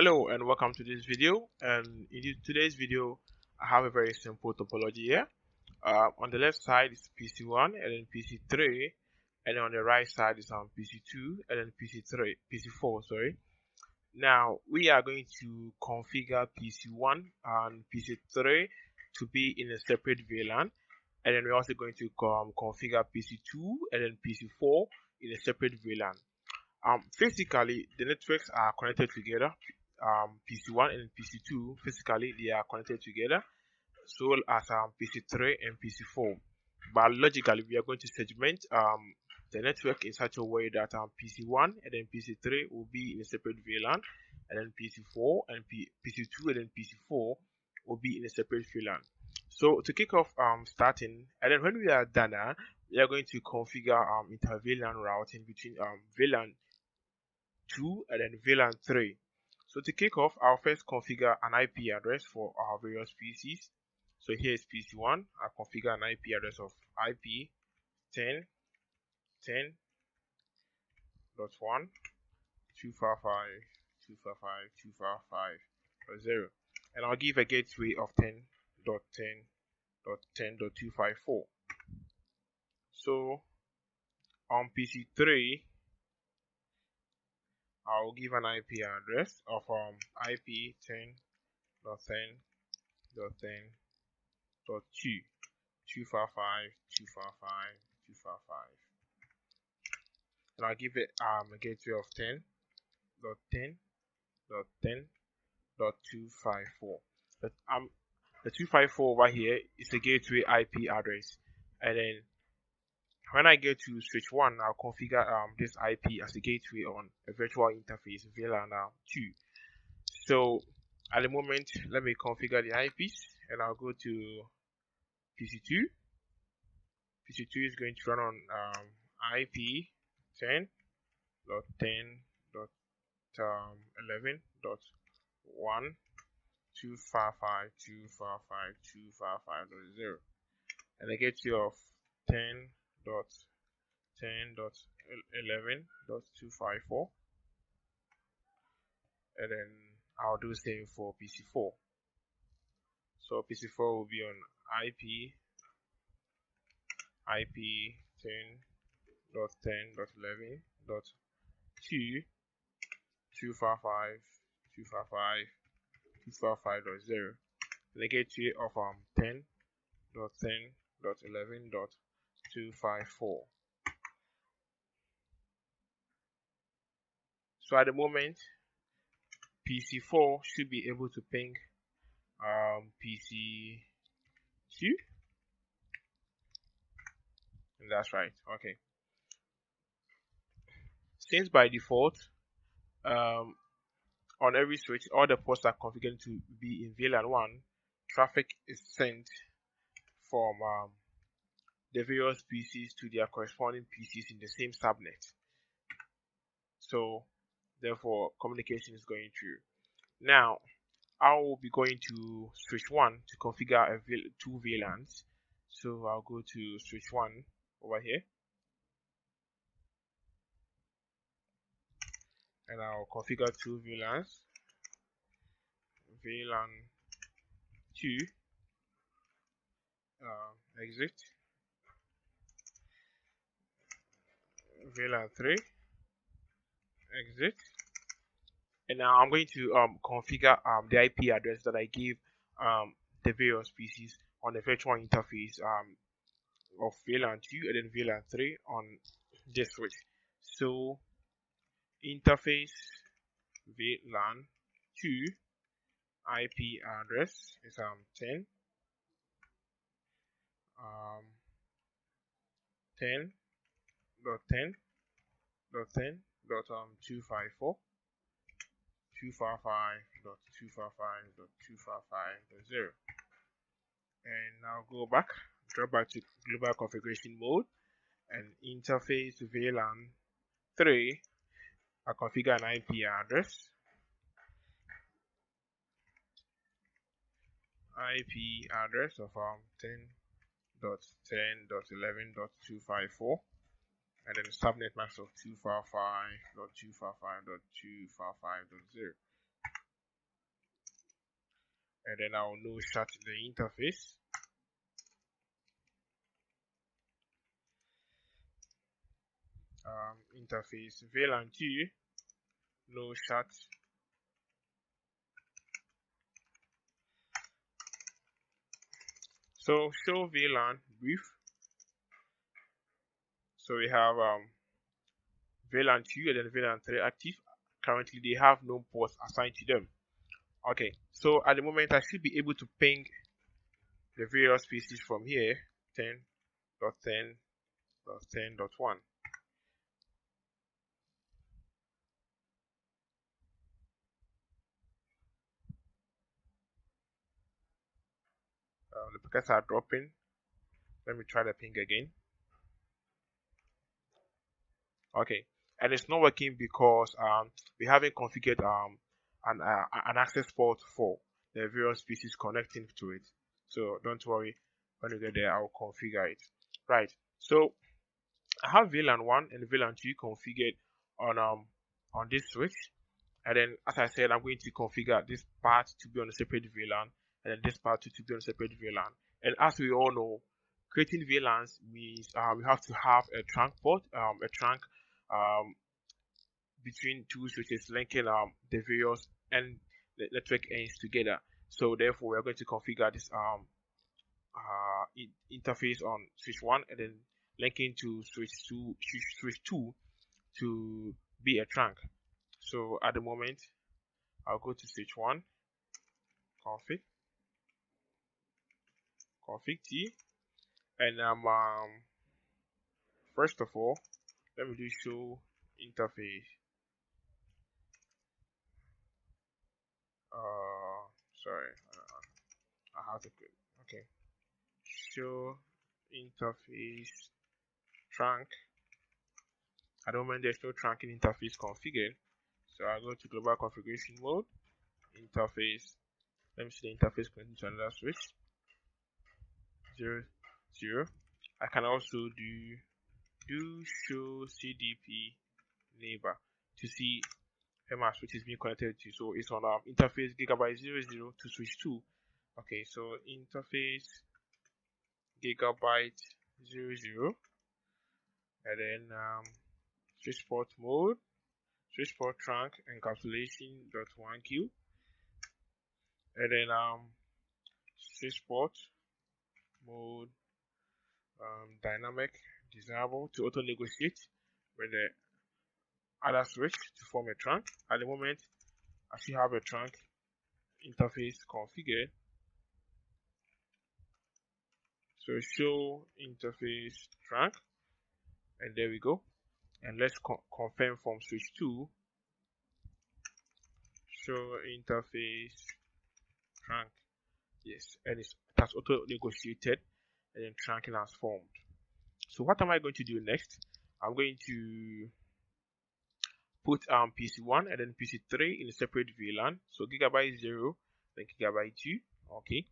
Hello and welcome to this video. And in today's video I have a very simple topology here. On the left side is PC1 and then PC3, and on the right side is PC2 and then PC4, sorry. Now we are going to configure PC1 and PC3 to be in a separate VLAN, and then we're also going to configure PC2 and then PC4 in a separate VLAN. Physically, the networks are connected together. PC1 and PC2, physically they are connected together, so as PC3 and PC4. But logically, we are going to segment the network in such a way that PC1 and then PC3 will be in a separate VLAN, and then PC4 and PC2 and then PC4 will be in a separate VLAN. So to kick off starting, and then when we are done, we are going to configure inter-VLAN routing between VLAN 2 and then VLAN 3. So to kick off, I'll first configure an IP address for our various PCs. So here is PC1. I'll configure an IP address of IP 10.10.1 255.255.255.0, and I'll give a gateway of 10.10.10.254. So on PC3, I'll give an IP address of IP 10.10.10.2 255.255.255, and I'll give it a gateway of 10.10.10.254. But the 254 over here is a gateway IP address, and then when I get to switch 1, I'll configure this IP as a gateway on a virtual interface VLAN 2. So at the moment, let me configure the IPs, and I'll go to PC2. PC2 is going to run on IP 10.10.11.1 255.255.255.0, and a gateway of 10.10.11.254, and then I'll do same for PC4. So PC4 will be on IP 10.10.11.2 255.255.255.0, and a gateway of 10.10.11.254. So at the moment, PC4 should be able to ping PC2, and that's right. Okay. Since by default, on every switch, all the ports are configured to be in VLAN 1, traffic is sent from the various PCs to their corresponding PCs in the same subnet. So therefore, communication is going through. Now, I will be going to switch 1 to configure two VLANs. So I'll go to switch 1 over here, and I'll configure two VLANs. VLAN 2 exit, VLAN 3 exit, and now I'm going to configure the IP address that I gave the various PCs on the virtual interface of VLAN 2 and then VLAN 3 on this switch. So interface VLAN 2 IP address is 10.10.10.254 255.255.255.0, and now drop back to global configuration mode, and interface VLAN 3. I configure an IP address of 10.10.11.254, and then subnet mask of 255.255.255.0. and then I'll no shut the interface. Interface VLAN 2 no shut. So show VLAN brief. So we have VLAN 2 and then VLAN 3 active. Currently they have no ports assigned to them. Okay, so at the moment I should be able to ping the various PCs from here, 10.10.10.1. The packets are dropping. Let me try the ping again. Okay, and it's not working because we haven't configured an access port for the various PCs connecting to it. So don't worry, when you get there, I'll configure it. Right. So I have VLAN 1 and VLAN 2 configured on this switch. And then, as I said, I'm going to configure this part to be on a separate VLAN and then this part to be on a separate VLAN. And as we all know, creating VLANs means we have to have a trunk port, a trunk between two switches linking the various network ends together. So therefore, we're going to configure this interface on switch 1 and then linking to switch 2 to be a trunk. So at the moment, I'll go to switch 1, config T, and first of all, let me do show interface. Sorry, I have to click. Okay, show interface trunk. At the moment, there's no trunking interface configured, so I'll go to global configuration mode, interface. Let me see the interface connected to another switch. 0, 0. I can also do show CDP neighbor to see where my switch is being connected to. So it's on interface gigabyte 00 to switch 2. Okay, so interface gigabyte 00, and then switch port mode, switch port trunk encapsulation.1q, and then switch port mode dynamic desirable to auto negotiate with the other switch to form a trunk. At the moment, I should have a trunk interface configured. So show interface trunk, and there we go. And let's confirm from switch 2. Show interface trunk. Yes, and it has auto negotiated, and then trunking has formed. So what am I going to do next? I'm going to put PC1 and then PC3 in a separate VLAN. So gigabyte 0, then gigabyte 2. Okay.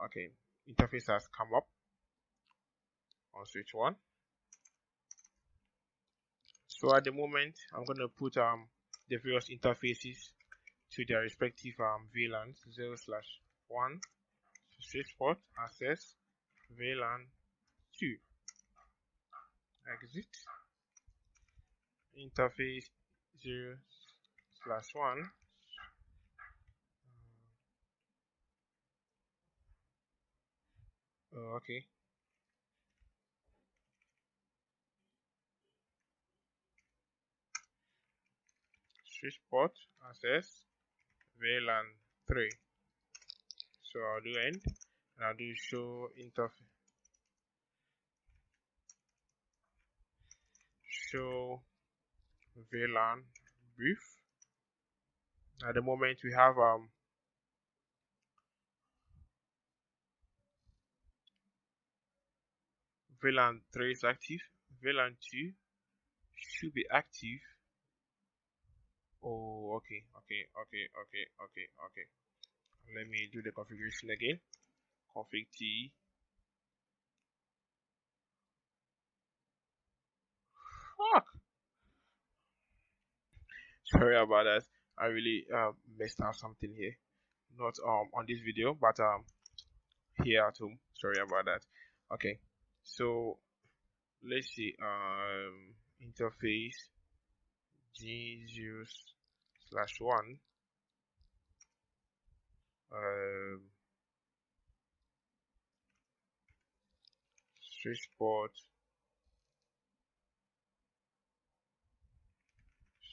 Okay, interface has come up on switch 1. So at the moment, I'm going to put the various interfaces to their respective VLANs. 0/1 switch port access VLAN 2 exit interface 0/1 okay, switch port access VLAN 3. So I'll do end and I'll do show interface, show VLAN brief. At the moment we have VLAN 3 is active, VLAN 2 should be active. Oh, okay. Let me do the configuration again. Config T. fuck? Sorry about that. I really messed up something here. Not on this video, but here at home. Sorry about that. Okay. So let's see interface G0/1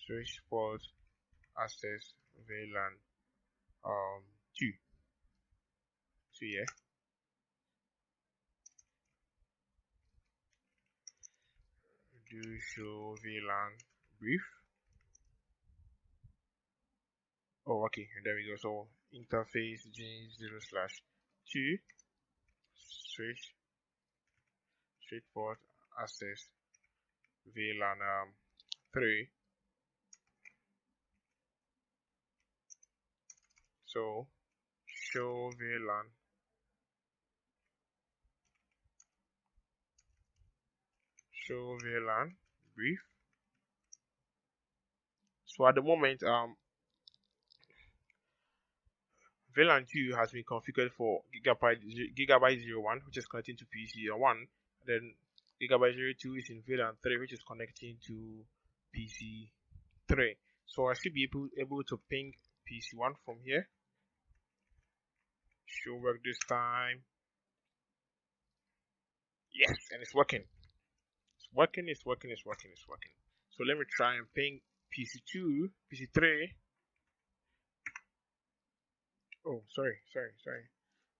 switchport access VLAN 2. So yeah, do show VLAN brief. Oh, okay, and there we go. So interface G0/2 switchport access VLAN 3. So show VLAN brief. So at the moment VLAN 2 has been configured for gigabyte 01, which is connecting to PC 1. Then gigabyte 02 is in VLAN 3, which is connecting to PC 3. So I should be able to ping PC 1 from here. Should work this time. Yes, and it's working. It's working. So let me try and ping PC2, PC3. Oh, sorry.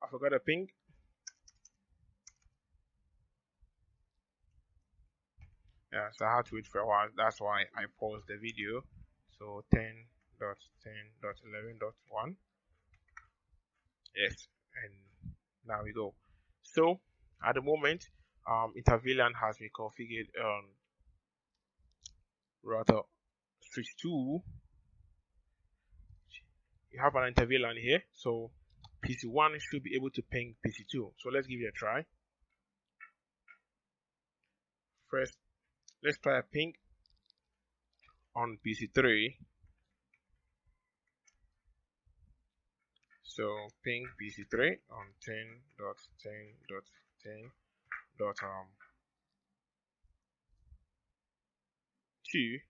I forgot a ping. Yeah, so I had to wait for a while. That's why I paused the video. So 10.10.11.1. Yes, and now we go. So at the moment, Inter-VLAN has been configured on router switch 2. You have an Inter-VLAN here, so PC1 should be able to ping PC2. So let's give it a try. First, let's try a ping on PC3. So ping PC3 on 10.10.10.2.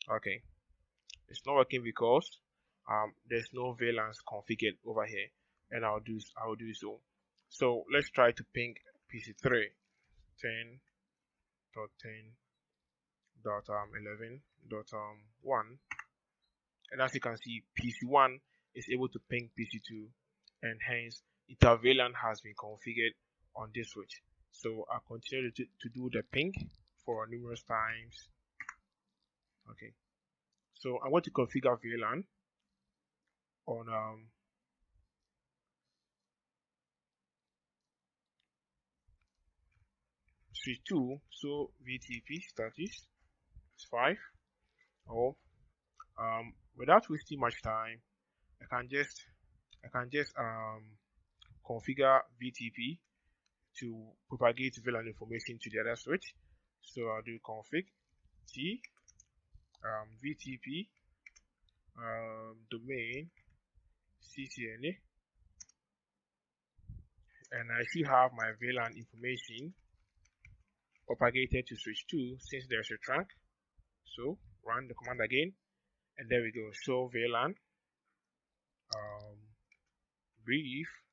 Okay, it's not working because there's no VLANs configured over here, and I'll do so. So let's try to ping PC3 10.10.11.1, and as you can see, PC1 is able to ping PC2, and hence Inter-VLAN has been configured on this switch. So I'll continue to do the ping for numerous times. Okay, so I want to configure VLAN on switch 2. So VTP status is 5. Or without wasting much time, I can just configure VTP to propagate VLAN information to the other switch. So I'll do config t VTP domain CCNA, and I should have my VLAN information propagated to switch 2 since there's a trunk. So run the command again, and there we go. Show VLAN brief,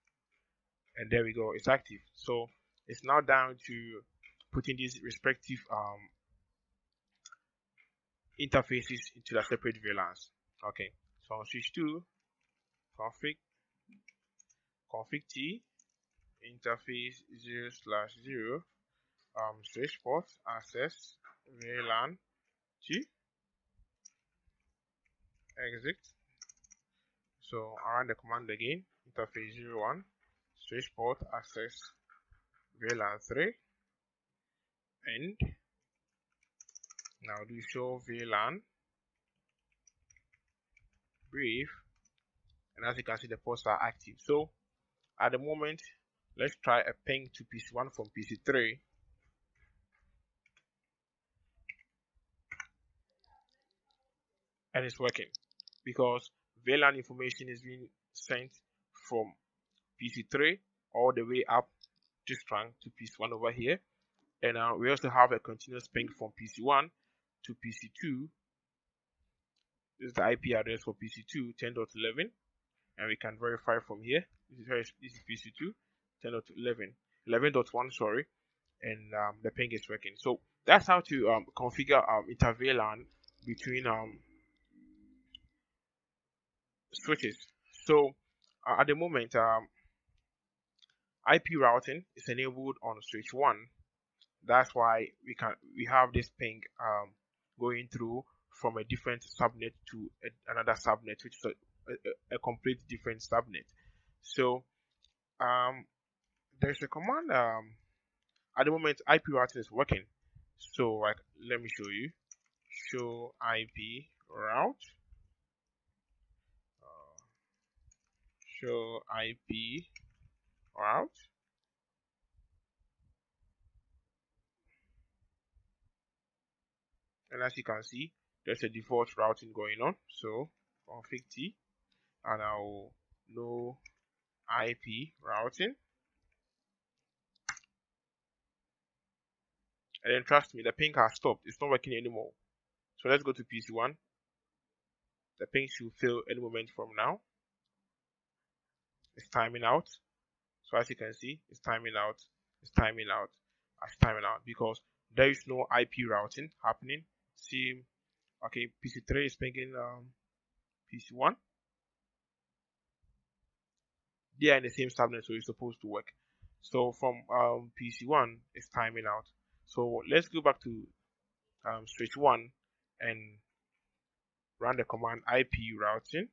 and there we go. It's active. So it's now down to putting these respective interfaces into the separate VLANs. Okay, so on switch 2, config t interface 0/0 switchport access VLAN 2 exit. So I run the command again, interface 01 switchport access VLAN 3, and now do show VLAN brief, and as you can see, the ports are active. So at the moment, let's try a ping to PC1 from PC3. And it's working because VLAN information is being sent from PC3 all the way up this trunk to PC1 over here. And we also have a continuous ping from PC1 to PC2. This is the IP address for PC2, 10.11. And we can verify from here. This is PC2, 10.11, 11.1, sorry. And the ping is working. So that's how to configure Inter-VLAN between switches. So at the moment, IP routing is enabled on switch 1. That's why we have this ping going through from a different subnet to another subnet, which is a complete different subnet. So there's a command at the moment IP routing is working. So like, let me show you. Show IP route. Show IP route. And as you can see, there's a default routing going on. So config T, and I'll know IP routing. And then trust me, the ping has stopped. It's not working anymore. So let's go to PC1. The ping should fail any moment from now. It's timing out. So as you can see, it's timing out. It's timing out. It's timing out because there is no IP routing happening. See, okay, PC3 is pinging PC1. They are in the same subnet, so it's supposed to work. So from PC1, it's timing out. So let's go back to switch 1 and run the command IP routing.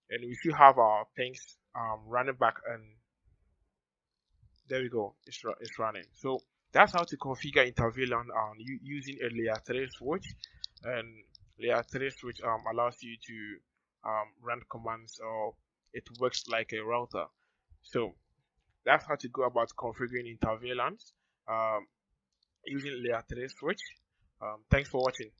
And we should have our pings running back, and there we go, it's running. So that's how to configure Inter-VLAN using a layer 3 switch. And layer 3 switch allows you to run commands, or it works like a router. So that's how to go about configuring Inter-VLANs using layer 3 switch. Thanks for watching.